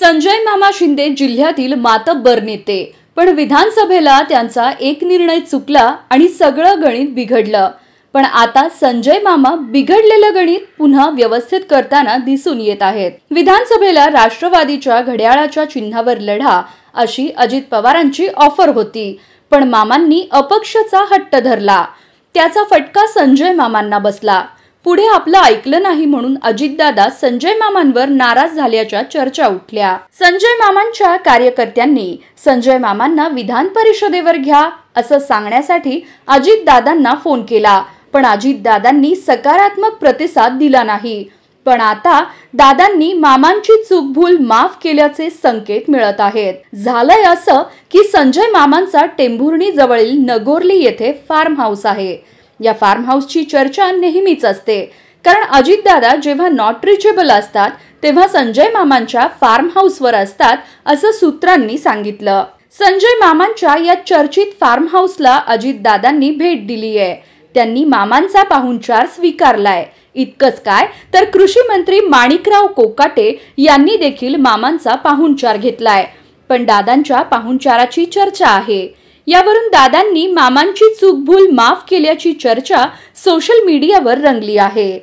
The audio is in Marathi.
संजय मामा शिंदे जिल्ह्यातील मातब्बर नेते, पण विधानसभेला त्यांचा एक निर्णय चुकला आणि सगळं गणित बिघडलं। पण आता संजय मामा बिघडलेलं गणित पुन्हा व्यवस्थित करताना दिसून येत आहेत। विधानसभेला राष्ट्रवादीच्या घड्याळाच्या चिन्हावर लढा अशी अजित पवारांची ऑफर होती, पण मामांनी अपक्षचा हट्ट धरला। त्याचा फटका संजय मामांना बसला। पुढे आपलं ऐकलं नाही म्हणून अजितदादा संजय मामांवर नाराज झाल्याच्या चर्चा उठल्या। संजय मामांच्या कार्यकर्त्यांनी संजय मामांना विधान परिषदेवर घ्या असं सांगण्यासाठी अजितदादांना फोन केला, पण अजितदादांनी सकारात्मक प्रतिसाद दिला नाही। पण आता दादांनी मामांची चूकभूल माफ केल्याचे संकेत मिळत आहेत। झालंय असं की संजय मामांचा टेंभुर्णी जवळील नगोर्ली येथे फार्म हाऊस आहे। या फार्म हाऊसची चर्चा नेहमीच असते, कारण अजितदादा जेव्हा नॉट रिचेबल असतात तेव्हा संजय मामांच्या फार्म हाऊसवर असतात असं सूत्रांनी सांगितलं। संजय मामांच्या या चर्चित फार्म हाऊसला अजितदादांनी भेट दिली आहे। त्यांनी मामांचा पाहुणचार स्वीकारलाय। इतकंच काय तर कृषी मंत्री माणिकराव कोकाटे यांनी देखील मामांचा पाहुणचार घेतलाय। पण दादांच्या पाहुणचाराची चर्चा आहे। यावरून दादांनी मामांची चूकभूल माफ केल्याची चर्चा सोशल मीडियावर रंगली आहे।